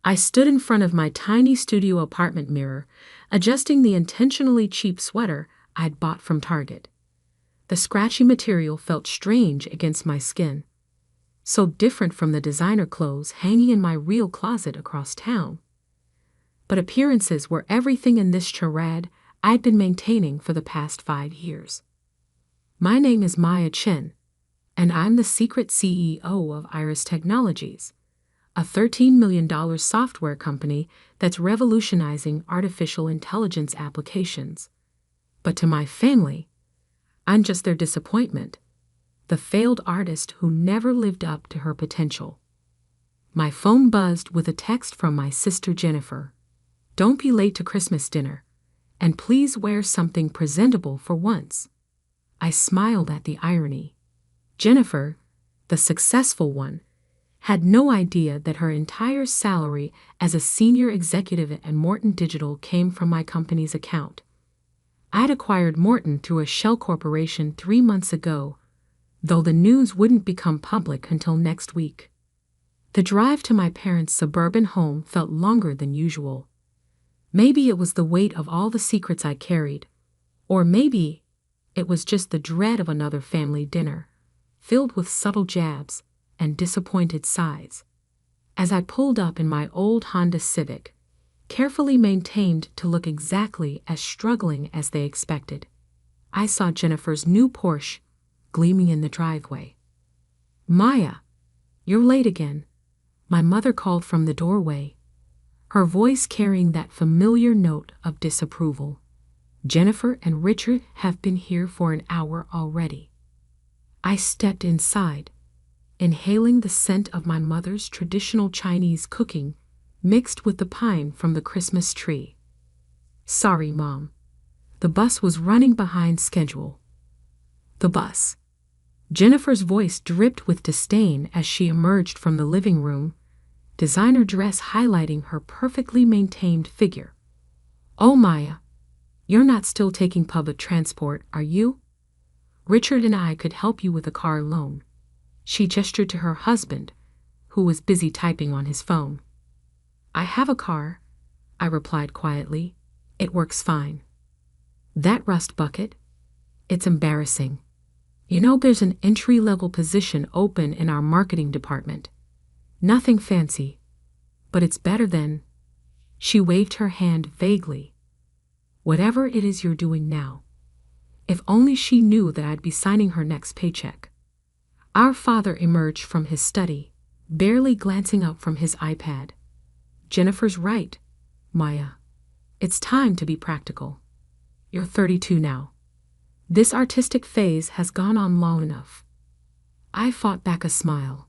I stood in front of my tiny studio apartment mirror, adjusting the intentionally cheap sweater I'd bought from Target. The scratchy material felt strange against my skin, so different from the designer clothes hanging in my real closet across town. But appearances were everything in this charade I'd been maintaining for the past 5 years. My name is Maya Chen, and I'm the secret CEO of Iris Technologies, a $13 million software company that's revolutionizing artificial intelligence applications. But to my family, I'm just their disappointment, the failed artist who never lived up to her potential. My phone buzzed with a text from my sister Jennifer. "Don't be late to Christmas dinner, and please wear something presentable for once." I smiled at the irony. Jennifer, the successful one, had no idea that her entire salary as a senior executive at Morton Digital came from my company's account. I'd acquired Morton through a shell corporation 3 months ago, though the news wouldn't become public until next week. The drive to my parents' suburban home felt longer than usual. Maybe it was the weight of all the secrets I carried, or maybe it was just the dread of another family dinner, filled with subtle jabs and disappointed sighs. As I pulled up in my old Honda Civic, carefully maintained to look exactly as struggling as they expected, I saw Jennifer's new Porsche gleaming in the driveway. "Maya, you're late again," my mother called from the doorway, her voice carrying that familiar note of disapproval. "Jennifer and Richard have been here for an hour already." I stepped inside, inhaling the scent of my mother's traditional Chinese cooking mixed with the pine from the Christmas tree. "Sorry, Mom. The bus was running behind schedule." The bus. Jennifer's voice dripped with disdain as she emerged from the living room, designer dress highlighting her perfectly maintained figure. "Oh, Maya, you're not still taking public transport, are you? Richard and I could help you with a car loan." She gestured to her husband, who was busy typing on his phone. "I have a car," I replied quietly. "It works fine." "That rust bucket? It's embarrassing. You know, there's an entry-level position open in our marketing department. Nothing fancy, but it's better than—" She waved her hand vaguely. "Whatever it is you're doing now." If only she knew that I'd be signing her next paycheck. Our father emerged from his study, barely glancing up from his iPad. "Jennifer's right, Maya. It's time to be practical. You're 32 now. This artistic phase has gone on long enough." I fought back a smile.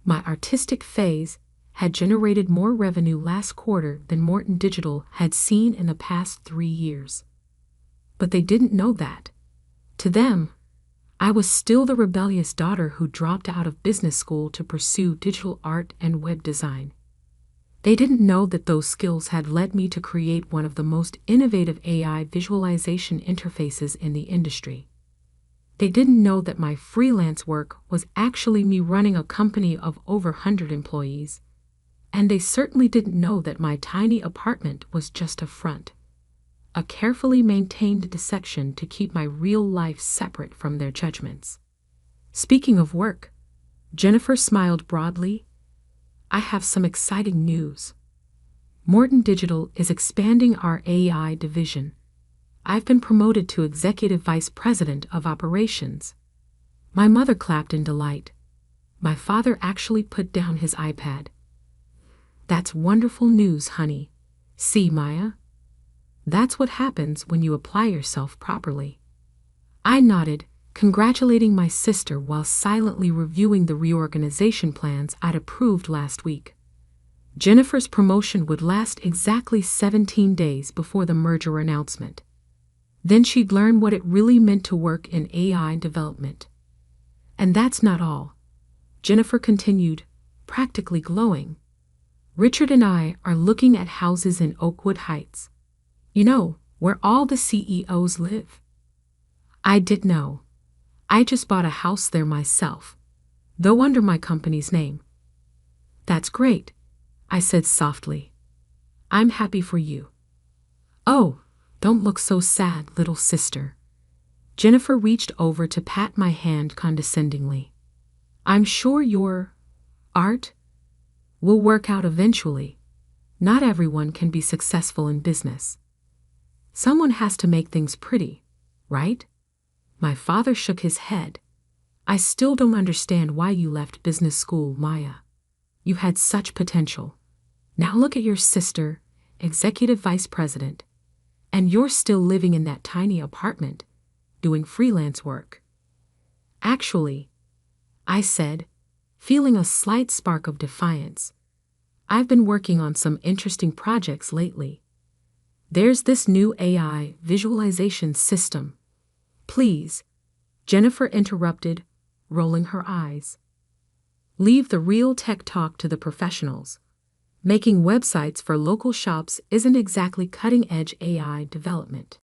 My artistic phase had generated more revenue last quarter than Morton Digital had seen in the past 3 years. But they didn't know that. To them, I was still the rebellious daughter who dropped out of business school to pursue digital art and web design. They didn't know that those skills had led me to create one of the most innovative AI visualization interfaces in the industry. They didn't know that my freelance work was actually me running a company of over 100 employees. And they certainly didn't know that my tiny apartment was just a front, a carefully maintained deception to keep my real life separate from their judgments. Speaking of work, Jennifer smiled broadly. "I have some exciting news. Morton Digital is expanding our AI division. I've been promoted to Executive Vice President of Operations." My mother clapped in delight. My father actually put down his iPad. "That's wonderful news, honey. See, Maya? That's what happens when you apply yourself properly." I nodded, congratulating my sister while silently reviewing the reorganization plans I'd approved last week. Jennifer's promotion would last exactly 17 days before the merger announcement. Then she'd learn what it really meant to work in AI development. "And that's not all," Jennifer continued, practically glowing. "Richard and I are looking at houses in Oakwood Heights. You know, where all the CEOs live." I did know. I just bought a house there myself, though under my company's name. "That's great," I said softly. I'm happy for you. Oh, don't look so sad, little sister. Jennifer reached over to pat my hand condescendingly. I'm sure your art will work out eventually. Not everyone can be successful in business. Someone has to make things pretty, right? My father shook his head. I still don't understand why you left business school, Maya. You had such potential. Now look at your sister, executive vice president, and you're still living in that tiny apartment, doing freelance work. Actually, I said, feeling a slight spark of defiance, I've been working on some interesting projects lately. There's this new AI visualization system. Please, Jennifer interrupted, rolling her eyes. Leave the real tech talk to the professionals. Making websites for local shops isn't exactly cutting-edge AI development.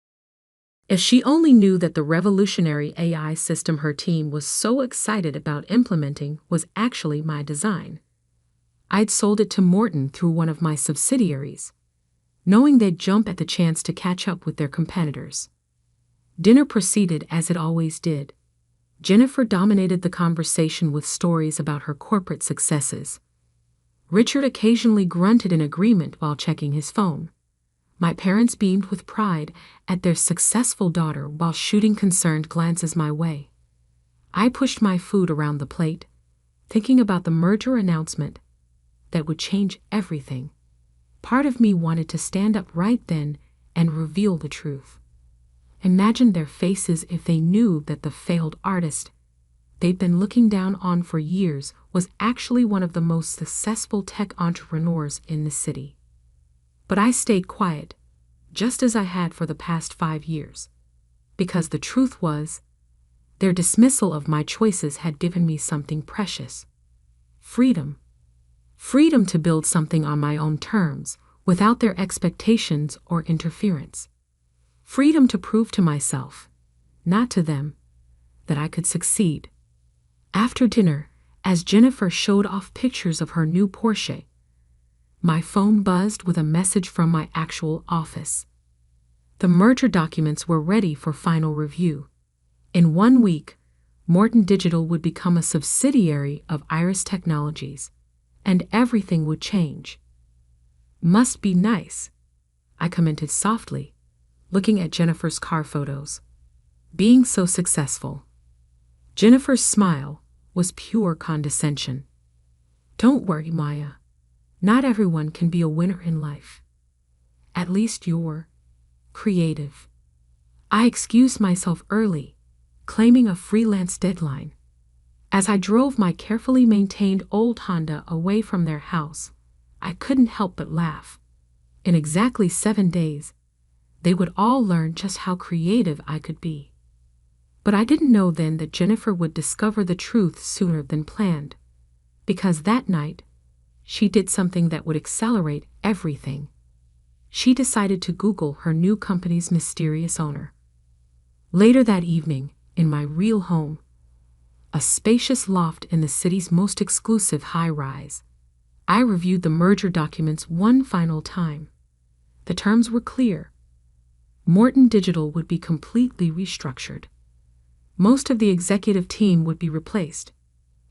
If she only knew that the revolutionary AI system her team was so excited about implementing was actually my design. I'd sold it to Morton through one of my subsidiaries, knowing they'd jump at the chance to catch up with their competitors. Dinner proceeded as it always did. Jennifer dominated the conversation with stories about her corporate successes. Richard occasionally grunted in agreement while checking his phone. My parents beamed with pride at their successful daughter while shooting concerned glances my way. I pushed my food around the plate, thinking about the merger announcement that would change everything. Part of me wanted to stand up right then and reveal the truth. Imagine their faces if they knew that the failed artist they'd been looking down on for years was actually one of the most successful tech entrepreneurs in the city. But I stayed quiet, just as I had for the past 5 years, because the truth was, their dismissal of my choices had given me something precious. Freedom. Freedom to build something on my own terms, without their expectations or interference. Freedom to prove to myself, not to them, that I could succeed. After dinner, as Jennifer showed off pictures of her new Porsche, my phone buzzed with a message from my actual office. The merger documents were ready for final review. In 1 week, Morton Digital would become a subsidiary of Iris Technologies, and everything would change. Must be nice, I commented softly, looking at Jennifer's car photos. Being so successful. Jennifer's smile was pure condescension. Don't worry, Maya. Not everyone can be a winner in life. At least you're creative. I excused myself early, claiming a freelance deadline. As I drove my carefully maintained old Honda away from their house, I couldn't help but laugh. In exactly 7 days, they would all learn just how creative I could be. But I didn't know then that Jennifer would discover the truth sooner than planned, because that night, she did something that would accelerate everything. She decided to Google her new company's mysterious owner. Later that evening, in my real home, a spacious loft in the city's most exclusive high-rise, I reviewed the merger documents one final time. The terms were clear. Morton Digital would be completely restructured. Most of the executive team would be replaced,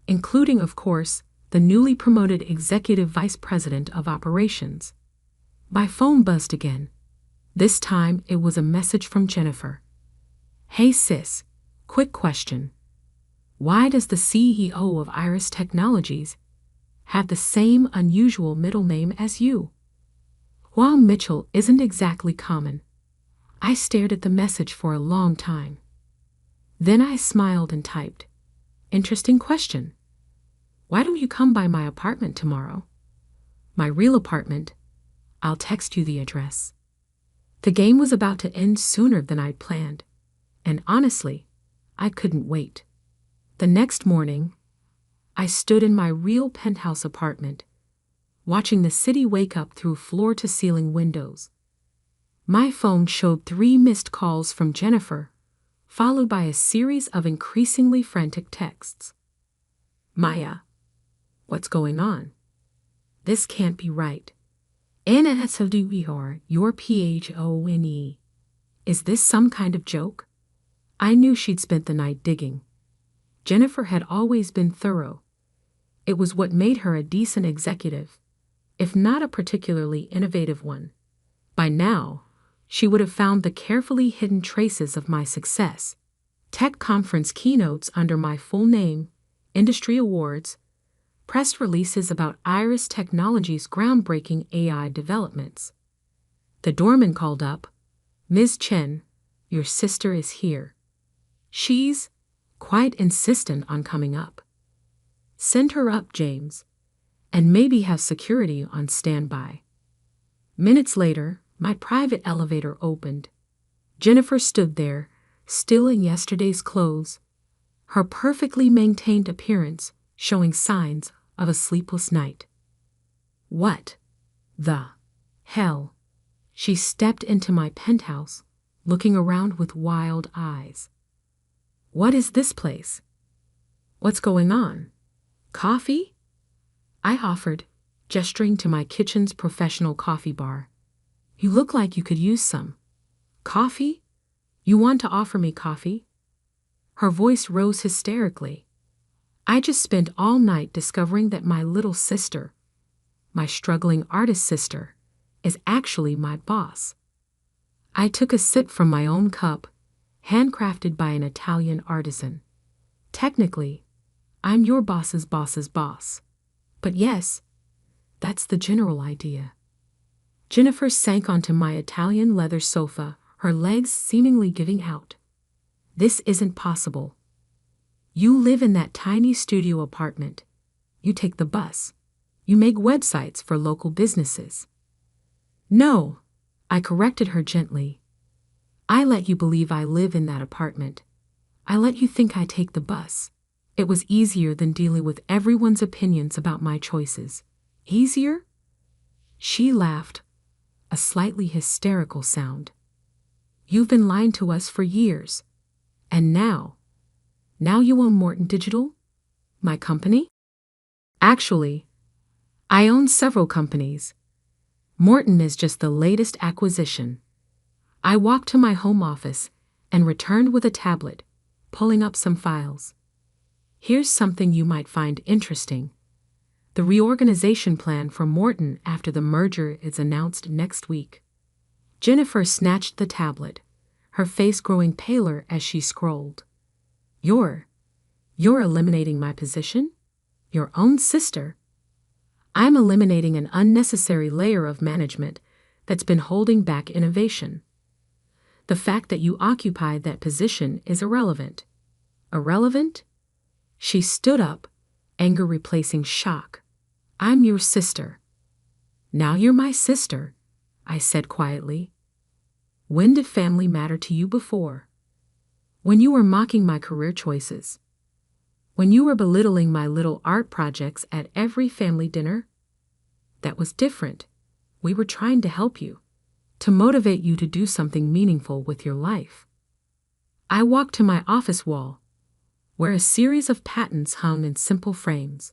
including, of course, the newly promoted Executive Vice President of Operations. My phone buzzed again. This time it was a message from Jennifer. Hey sis, quick question. Why does the CEO of Iris Technologies have the same unusual middle name as you? While Mitchell isn't exactly common, I stared at the message for a long time. Then I smiled and typed, Interesting question. Why don't you come by my apartment tomorrow? My real apartment. I'll text you the address. The game was about to end sooner than I'd planned, and honestly, I couldn't wait. The next morning, I stood in my real penthouse apartment, watching the city wake up through floor-to-ceiling windows. My phone showed 3 missed calls from Jennifer, followed by a series of increasingly frantic texts. Maya, what's going on? This can't be right. NSWER, your PHONE. Is this some kind of joke? I knew she'd spent the night digging. Jennifer had always been thorough. It was what made her a decent executive, if not a particularly innovative one. By now, she would have found the carefully hidden traces of my success. Tech conference keynotes under my full name, industry awards, press releases about Iris Technologies' groundbreaking AI developments. The doorman called up, "Ms. Chen, your sister is here. She's quite insistent on coming up. Send her up, James, and maybe have security on standby." Minutes later, my private elevator opened. Jennifer stood there, still in yesterday's clothes, her perfectly maintained appearance showing signs of a sleepless night. What the hell? She stepped into my penthouse, looking around with wild eyes. What is this place? What's going on? Coffee? I offered, gesturing to my kitchen's professional coffee bar. You look like you could use some. Coffee? You want to offer me coffee? Her voice rose hysterically. I just spent all night discovering that my little sister, my struggling artist sister, is actually my boss. I took a sip from my own cup, handcrafted by an Italian artisan. Technically, I'm your boss's boss's boss. But yes, that's the general idea. Jennifer sank onto my Italian leather sofa, her legs seemingly giving out. This isn't possible. You live in that tiny studio apartment. You take the bus. You make websites for local businesses. No, I corrected her gently. I let you believe I live in that apartment. I let you think I take the bus. It was easier than dealing with everyone's opinions about my choices. Easier? She laughed, a slightly hysterical sound. You've been lying to us for years. And now you own Morton Digital? My company? Actually, I own several companies. Morton is just the latest acquisition. I walked to my home office and returned with a tablet, pulling up some files. Here's something you might find interesting. The reorganization plan for Morton after the merger is announced next week. Jennifer snatched the tablet, her face growing paler as she scrolled. You're eliminating my position? Your own sister? I'm eliminating an unnecessary layer of management that's been holding back innovation. The fact that you occupied that position is irrelevant. Irrelevant? She stood up, anger replacing shock. I'm your sister. Now you're my sister, I said quietly. When did family matter to you before? When you were mocking my career choices? When you were belittling my little art projects at every family dinner? That was different. We were trying to help you, to motivate you to do something meaningful with your life. I walked to my office wall, where a series of patents hung in simple frames.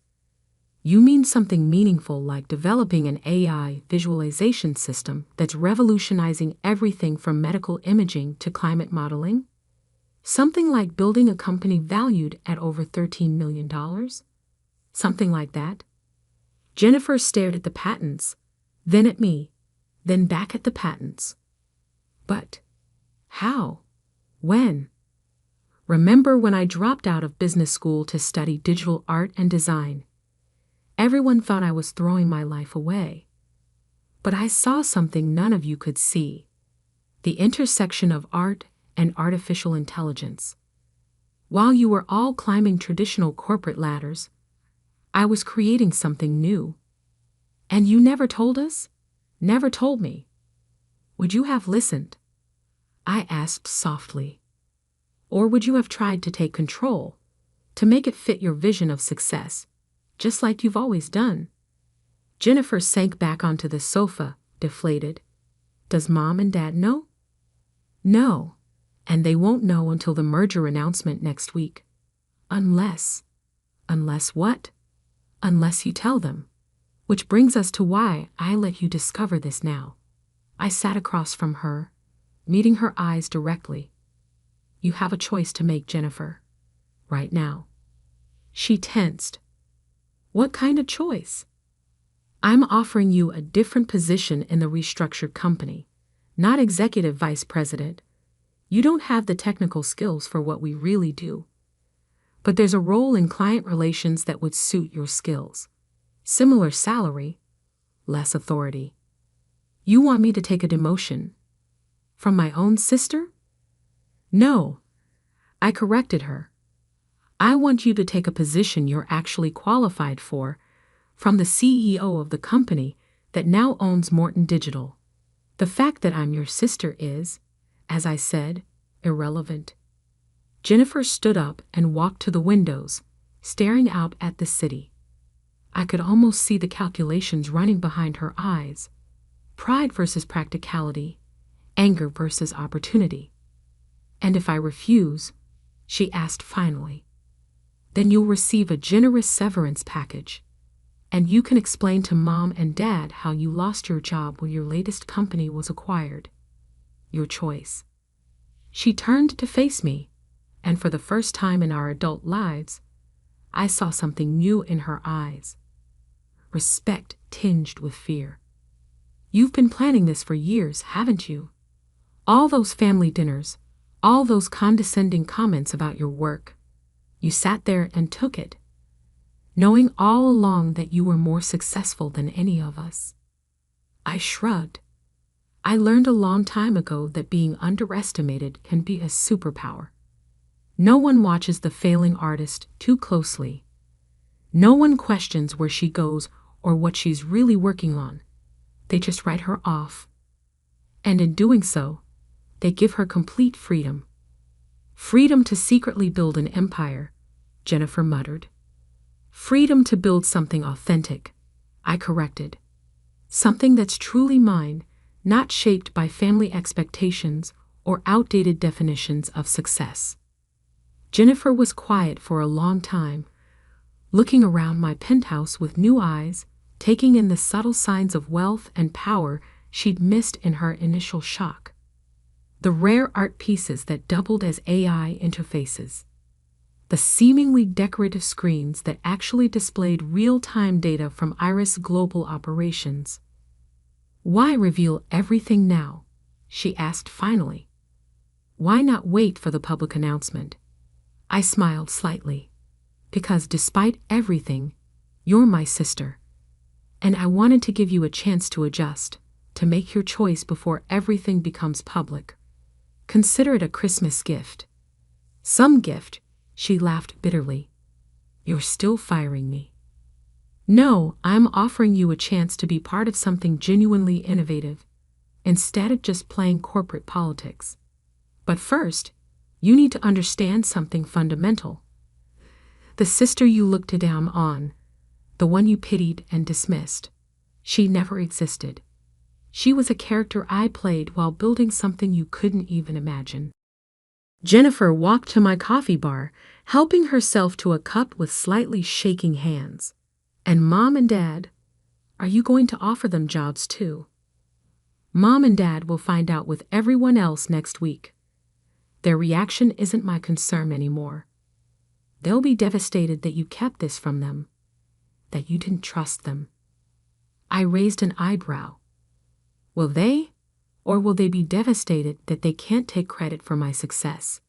You mean something meaningful like developing an AI visualization system that's revolutionizing everything from medical imaging to climate modeling? Something like building a company valued at over $13 million? Something like that? Jennifer stared at the patents, then at me, then back at the patents. But how? When? Remember when I dropped out of business school to study digital art and design? Everyone thought I was throwing my life away. But I saw something none of you could see. The intersection of art and artificial intelligence. While you were all climbing traditional corporate ladders, I was creating something new. And you never told us? Never told me. Would you have listened? I asked softly. Or would you have tried to take control, to make it fit your vision of success, just like you've always done? Jennifer sank back onto the sofa, deflated. Does Mom and Dad know? No, and they won't know until the merger announcement next week. Unless what? Unless you tell them. Which brings us to why I let you discover this now. I sat across from her, meeting her eyes directly. You have a choice to make, Jennifer. Right now. She tensed. What kind of choice? I'm offering you a different position in the restructured company, not executive vice president. You don't have the technical skills for what we really do. But there's a role in client relations that would suit your skills. Similar salary, less authority. You want me to take a demotion? From my own sister? No, I corrected her. I want you to take a position you're actually qualified for, from the CEO of the company that now owns Morton Digital. The fact that I'm your sister is, as I said, irrelevant. Jennifer stood up and walked to the windows, staring out at the city. I could almost see the calculations running behind her eyes. Pride versus practicality, anger versus opportunity. And if I refuse, she asked finally, then you'll receive a generous severance package. And you can explain to Mom and Dad how you lost your job when your latest company was acquired. Your choice. She turned to face me, and for the first time in our adult lives, I saw something new in her eyes. Respect tinged with fear. You've been planning this for years, haven't you? All those family dinners, all those condescending comments about your work. You sat there and took it, knowing all along that you were more successful than any of us. I shrugged. I learned a long time ago that being underestimated can be a superpower. No one watches the failing artist too closely. No one questions where she goes or what she's really working on. They just write her off. And in doing so, they give her complete freedom. Freedom to secretly build an empire, Jennifer muttered. Freedom to build something authentic, I corrected. Something that's truly mine, not shaped by family expectations or outdated definitions of success. Jennifer was quiet for a long time, looking around my penthouse with new eyes, taking in the subtle signs of wealth and power she'd missed in her initial shock. The rare art pieces that doubled as AI interfaces. The seemingly decorative screens that actually displayed real-time data from Iris Global Operations. Why reveal everything now? She asked finally. Why not wait for the public announcement? I smiled slightly. Because despite everything, you're my sister. And I wanted to give you a chance to adjust, to make your choice before everything becomes public. Consider it a Christmas gift. Some gift, she laughed bitterly. You're still firing me. No, I'm offering you a chance to be part of something genuinely innovative, instead of just playing corporate politics. But first, you need to understand something fundamental. The sister you looked down on, the one you pitied and dismissed, she never existed. She was a character I played while building something you couldn't even imagine. Jennifer walked to my coffee bar, helping herself to a cup with slightly shaking hands. And Mom and Dad, are you going to offer them jobs too? Mom and Dad will find out with everyone else next week. Their reaction isn't my concern anymore. They'll be devastated that you kept this from them, that you didn't trust them. I raised an eyebrow. Will they? Or will they be devastated that they can't take credit for my success?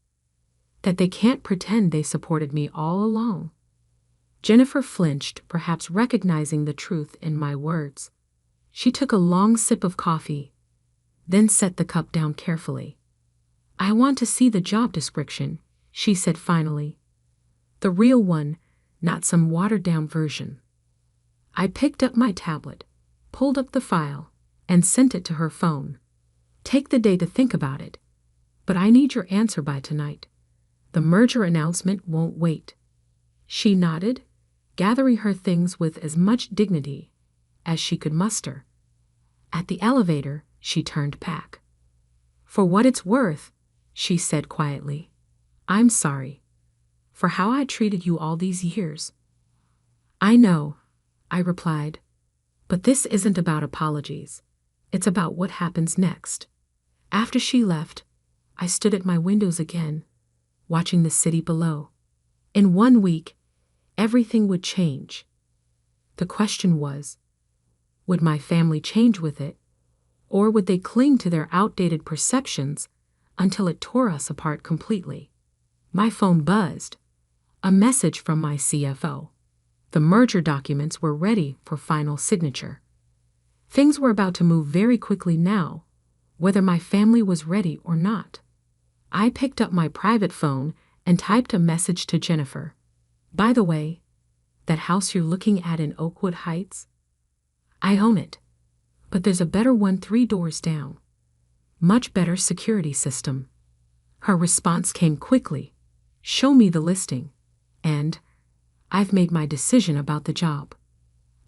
That they can't pretend they supported me all along? Jennifer flinched, perhaps recognizing the truth in my words. She took a long sip of coffee, then set the cup down carefully. I want to see the job description, she said finally. The real one, not some watered-down version. I picked up my tablet, pulled up the file, and sent it to her phone. Take the day to think about it. But I need your answer by tonight. The merger announcement won't wait. She nodded, gathering her things with as much dignity as she could muster. At the elevator, she turned back. For what it's worth, she said quietly, I'm sorry for how I treated you all these years. I know, I replied. But this isn't about apologies. It's about what happens next. After she left, I stood at my windows again, watching the city below. In 1 week, everything would change. The question was, would my family change with it, or would they cling to their outdated perceptions until it tore us apart completely? My phone buzzed. A message from my CFO. The merger documents were ready for final signature. Things were about to move very quickly now, whether my family was ready or not. I picked up my private phone and typed a message to Jennifer. By the way, that house you're looking at in Oakwood Heights? I own it, but there's a better one 3 doors down. Much better security system. Her response came quickly. Show me the listing. And I've made my decision about the job.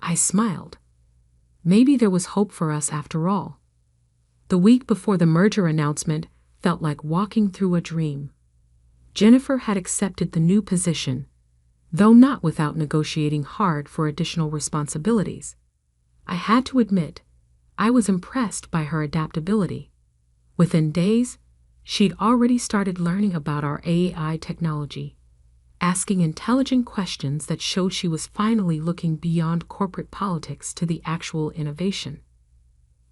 I smiled. Maybe there was hope for us after all. The week before the merger announcement felt like walking through a dream. Jennifer had accepted the new position, though not without negotiating hard for additional responsibilities. I had to admit, I was impressed by her adaptability. Within days, she'd already started learning about our AI technology, asking intelligent questions that showed she was finally looking beyond corporate politics to the actual innovation.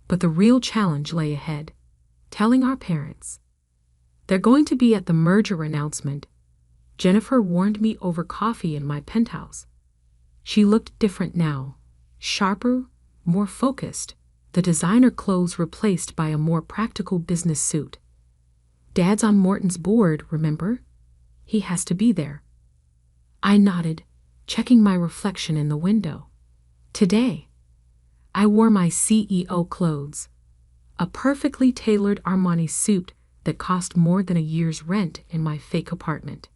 But the real challenge lay ahead, telling our parents. They're going to be at the merger announcement. Jennifer warned me over coffee in my penthouse. She looked different now, sharper, more focused, the designer clothes replaced by a more practical business suit. Dad's on Morton's board, remember? He has to be there. I nodded, checking my reflection in the window. Today, I wore my CEO clothes, a perfectly tailored Armani suit that cost more than a year's rent in my fake apartment.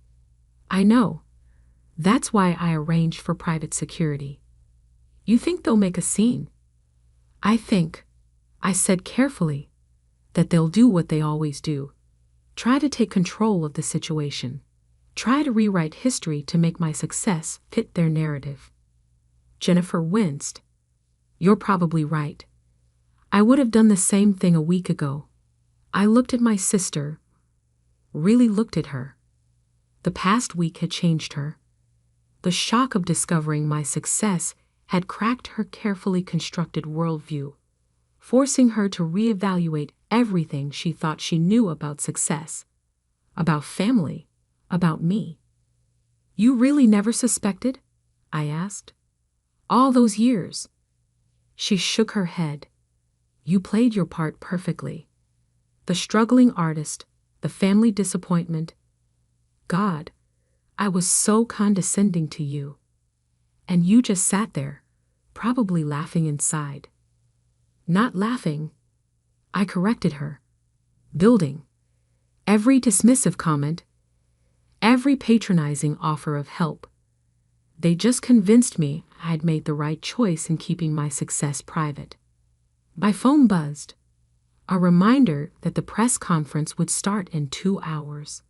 I know. That's why I arranged for private security. You think they'll make a scene? I think, I said carefully, that they'll do what they always do. Try to take control of the situation. Try to rewrite history to make my success fit their narrative. Jennifer winced. You're probably right. I would have done the same thing a week ago. I looked at my sister, really looked at her. The past week had changed her. The shock of discovering my success had cracked her carefully constructed worldview, forcing her to reevaluate everything she thought she knew about success, about family, about me. You really never suspected? I asked. All those years. She shook her head. You played your part perfectly. The struggling artist, the family disappointment. God, I was so condescending to you. And you just sat there, probably laughing inside. Not laughing. I corrected her. Building. Every dismissive comment, every patronizing offer of help. They just convinced me I'd made the right choice in keeping my success private. My phone buzzed. A reminder that the press conference would start in 2 hours.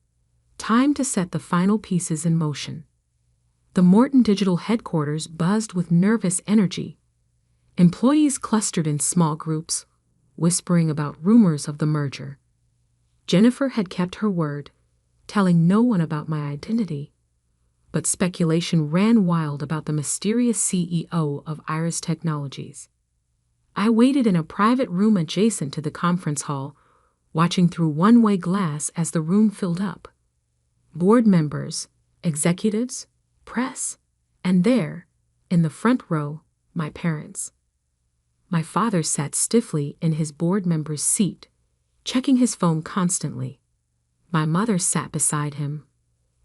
Time to set the final pieces in motion. The Morton Digital headquarters buzzed with nervous energy. Employees clustered in small groups, whispering about rumors of the merger. Jennifer had kept her word, telling no one about my identity. But speculation ran wild about the mysterious CEO of Iris Technologies. I waited in a private room adjacent to the conference hall, watching through one-way glass as the room filled up. Board members, executives, press, and there, in the front row, my parents. My father sat stiffly in his board member's seat, checking his phone constantly. My mother sat beside him,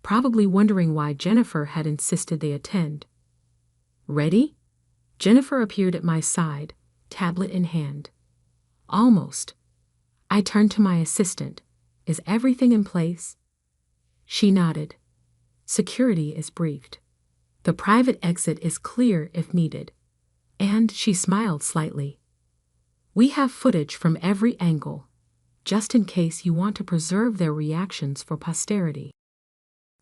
probably wondering why Jennifer had insisted they attend. Ready? Jennifer appeared at my side, tablet in hand. Almost. I turned to my assistant. Is everything in place? She nodded. Security is briefed. The private exit is clear if needed. And she smiled slightly. We have footage from every angle, just in case you want to preserve their reactions for posterity.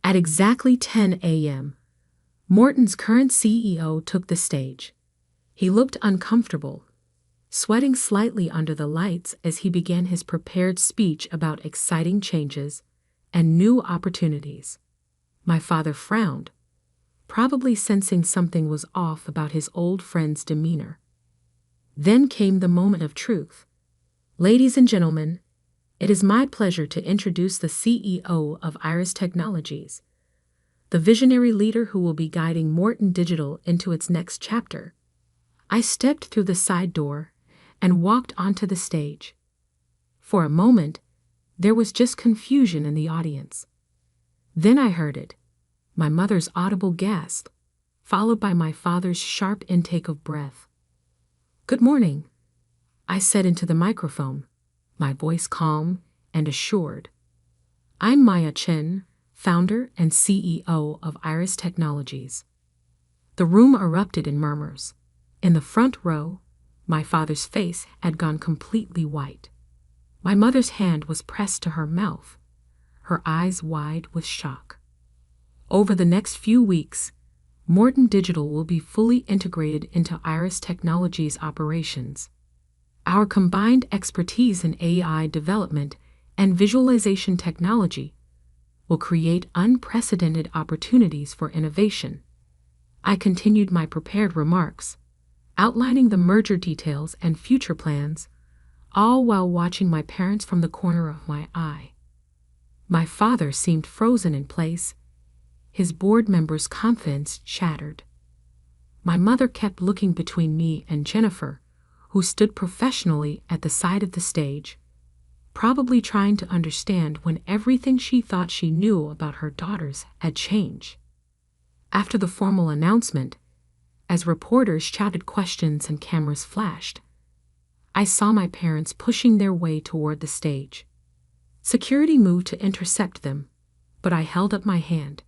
At exactly 10 a.m., Morton's current CEO took the stage. He looked uncomfortable, sweating slightly under the lights as he began his prepared speech about exciting changes and new opportunities. My father frowned, probably sensing something was off about his old friend's demeanor. Then came the moment of truth. Ladies and gentlemen, it is my pleasure to introduce the CEO of Iris Technologies, the visionary leader who will be guiding Morton Digital into its next chapter. I stepped through the side door and walked onto the stage. For a moment, there was just confusion in the audience. Then I heard it, my mother's audible gasp, followed by my father's sharp intake of breath. "Good morning," I said into the microphone, my voice calm and assured. "I'm Maya Chen, founder and CEO of Iris Technologies." The room erupted in murmurs. In the front row, my father's face had gone completely white. My mother's hand was pressed to her mouth, her eyes wide with shock. Over the next few weeks, Morton Digital will be fully integrated into Iris Technologies operations. Our combined expertise in AI development and visualization technology will create unprecedented opportunities for innovation. I continued my prepared remarks, outlining the merger details and future plans, all while watching my parents from the corner of my eye. My father seemed frozen in place, his board members' confidence shattered. My mother kept looking between me and Jennifer, who stood professionally at the side of the stage, probably trying to understand when everything she thought she knew about her daughters had changed. After the formal announcement, as reporters shouted questions and cameras flashed, I saw my parents pushing their way toward the stage. Security moved to intercept them, but I held up my hand.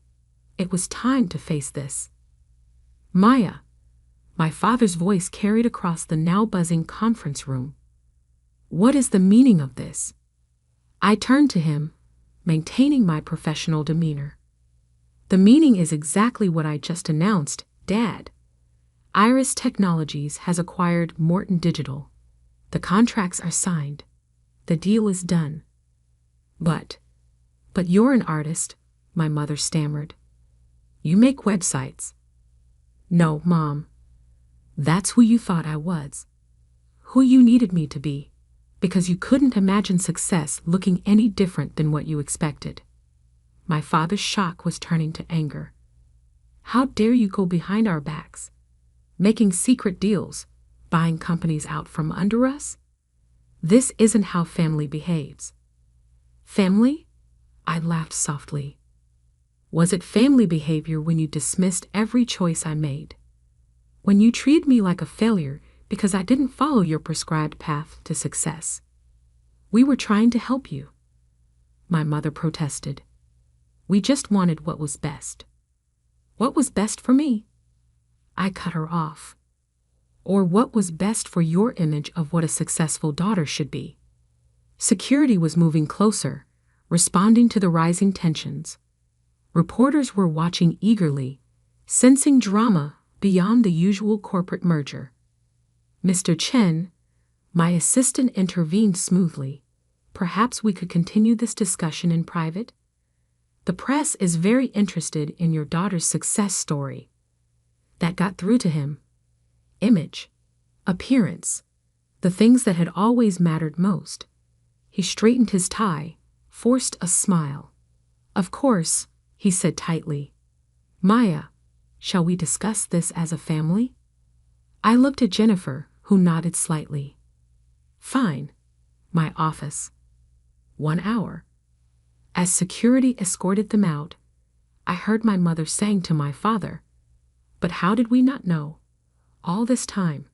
It was time to face this. "Maya," my father's voice carried across the now buzzing conference room. "What is the meaning of this?" I turned to him, maintaining my professional demeanor. "The meaning is exactly what I just announced, Dad. Iris Technologies has acquired Morton Digital. The contracts are signed. The deal is done." But you're an artist," my mother stammered. "You make websites." "No, Mom. That's who you thought I was. Who you needed me to be, because you couldn't imagine success looking any different than what you expected." My father's shock was turning to anger. "How dare you go behind our backs, making secret deals, buying companies out from under us? This isn't how family behaves." "Family?" I laughed softly. "Was it family behavior when you dismissed every choice I made? When you treated me like a failure because I didn't follow your prescribed path to success? We were trying to help you." My mother protested. "We just wanted what was best." "What was best for me?" I cut her off. "Or what was best for your image of what a successful daughter should be?" Security was moving closer, responding to the rising tensions. Reporters were watching eagerly, sensing drama beyond the usual corporate merger. "Mr. Chen," my assistant intervened smoothly, "perhaps we could continue this discussion in private? The press is very interested in your daughter's success story." That got through to him. Image, appearance, the things that had always mattered most. He straightened his tie, forced a smile. "Of course," he said tightly. "Maya, shall we discuss this as a family?" I looked at Jennifer, who nodded slightly. "Fine. My office. 1 hour." As security escorted them out, I heard my mother saying to my father, "But how did we not know? All this time."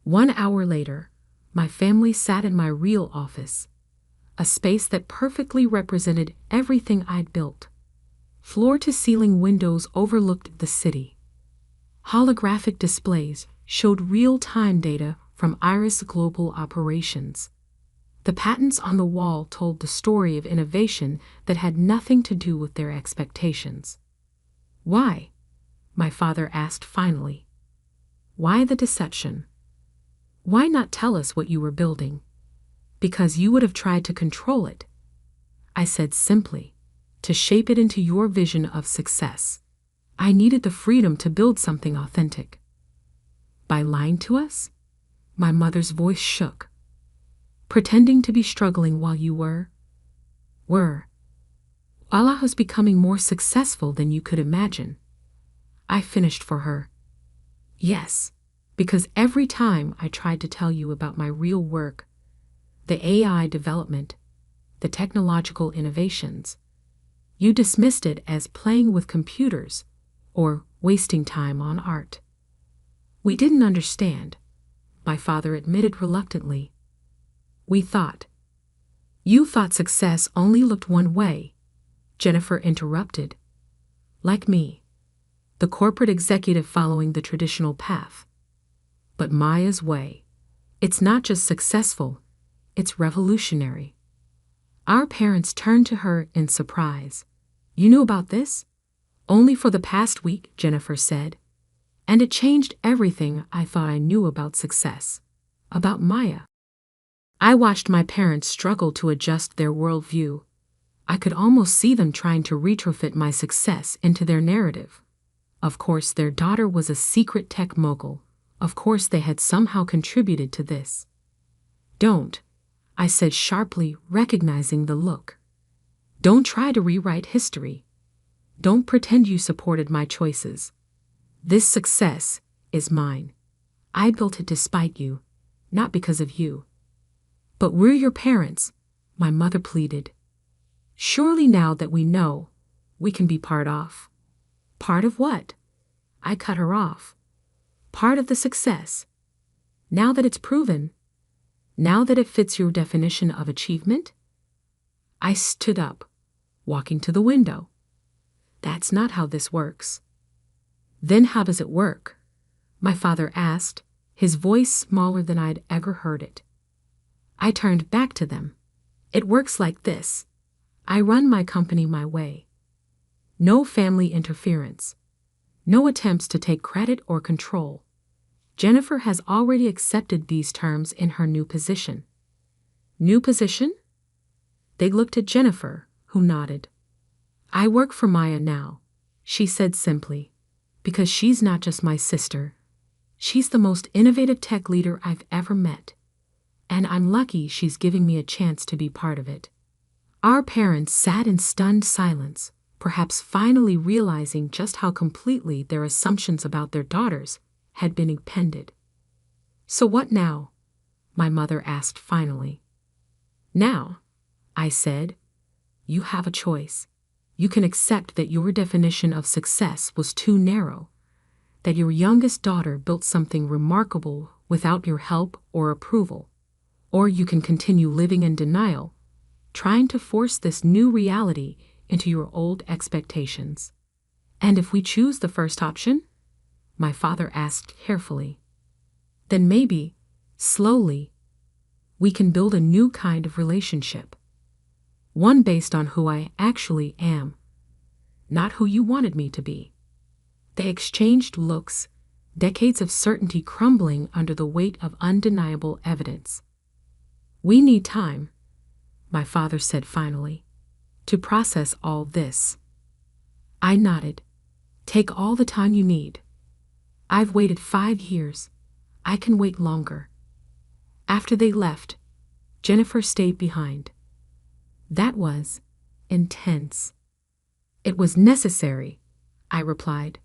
1 hour later, my family sat in my real office, a space that perfectly represented everything I'd built. Floor-to-ceiling windows overlooked the city. Holographic displays showed real-time data from Iris Global Operations. The patents on the wall told the story of innovation that had nothing to do with their expectations. "Why?" my father asked finally. Why the deception? Why not tell us what you were building? Because you would have tried to control it. I said simply, to shape it into your vision of success. I needed the freedom to build something authentic. By lying to us? My mother's voice shook. Pretending to be struggling while you were. Allah was becoming more successful than you could imagine. I finished for her. Yes, because every time I tried to tell you about my real work, the AI development, the technological innovations, you dismissed it as playing with computers or wasting time on art. We didn't understand, my father admitted reluctantly. You thought success only looked one way, Jennifer interrupted. Like me, the corporate executive following the traditional path. But Maya's way, it's not just successful, it's revolutionary. Our parents turned to her in surprise. You knew about this? Only for the past week, Jennifer said. And it changed everything I thought I knew about success, about Maya. I watched my parents struggle to adjust their worldview. I could almost see them trying to retrofit my success into their narrative. Of course, their daughter was a secret tech mogul. Of course, they had somehow contributed to this. Don't, I said sharply, recognizing the look. Don't try to rewrite history. Don't pretend you supported my choices. This success is mine. I built it despite you, not because of you. But we're your parents, my mother pleaded. Surely now that we know, we can be part of. Part of what? I cut her off. Part of the success. Now that it's proven. Now that it fits your definition of achievement? I stood up, walking to the window. That's not how this works. Then how does it work? My father asked, his voice smaller than I'd ever heard it. I turned back to them. It works like this. I run my company my way. No family interference. No attempts to take credit or control. Jennifer has already accepted these terms in her new position. New position? They looked at Jennifer, who nodded. I work for Maya now, she said simply, because she's not just my sister. She's the most innovative tech leader I've ever met. And I'm lucky she's giving me a chance to be part of it. Our parents sat in stunned silence, perhaps finally realizing just how completely their assumptions about their daughters had been upended. So what now? My mother asked finally. Now, I said, you have a choice. You can accept that your definition of success was too narrow, that your youngest daughter built something remarkable without your help or approval, or you can continue living in denial, trying to force this new reality into your old expectations. And if we choose the first option? My father asked carefully. Then maybe, slowly, we can build a new kind of relationship. One based on who I actually am, not who you wanted me to be. They exchanged looks, decades of certainty crumbling under the weight of undeniable evidence. We need time, my father said finally, to process all this. I nodded. Take all the time you need. I've waited 5 years. I can wait longer. After they left, Jennifer stayed behind. That was intense. It was necessary, I replied.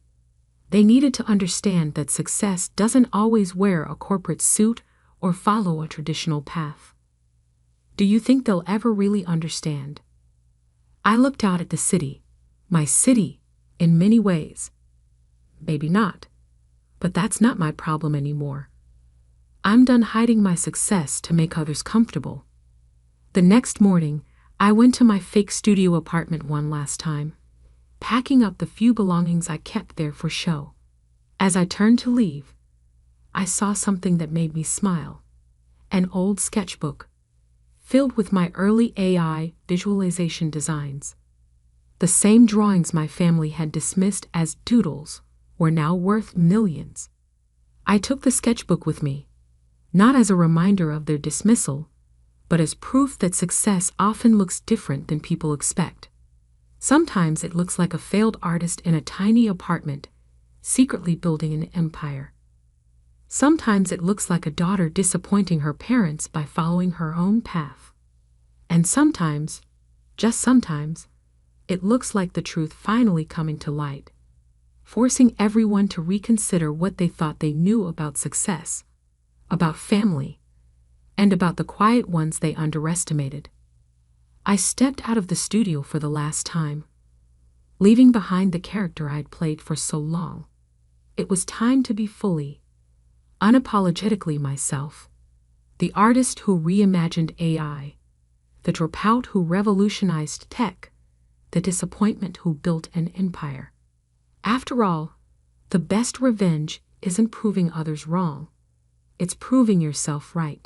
They needed to understand that success doesn't always wear a corporate suit or follow a traditional path. Do you think they'll ever really understand? I looked out at the city, my city, in many ways. Maybe not, but that's not my problem anymore. I'm done hiding my success to make others comfortable. The next morning, I went to my fake studio apartment one last time, packing up the few belongings I kept there for show. As I turned to leave, I saw something that made me smile. An old sketchbook, filled with my early AI visualization designs. The same drawings my family had dismissed as doodles were now worth millions. I took the sketchbook with me, not as a reminder of their dismissal, but as proof that success often looks different than people expect. Sometimes it looks like a failed artist in a tiny apartment, secretly building an empire. Sometimes it looks like a daughter disappointing her parents by following her own path. And sometimes, just sometimes, it looks like the truth finally coming to light, forcing everyone to reconsider what they thought they knew about success, about family, and about the quiet ones they underestimated. I stepped out of the studio for the last time, leaving behind the character I'd played for so long. It was time to be fully, unapologetically myself, the artist who reimagined AI, the dropout who revolutionized tech, the disappointment who built an empire. After all, the best revenge isn't proving others wrong, it's proving yourself right.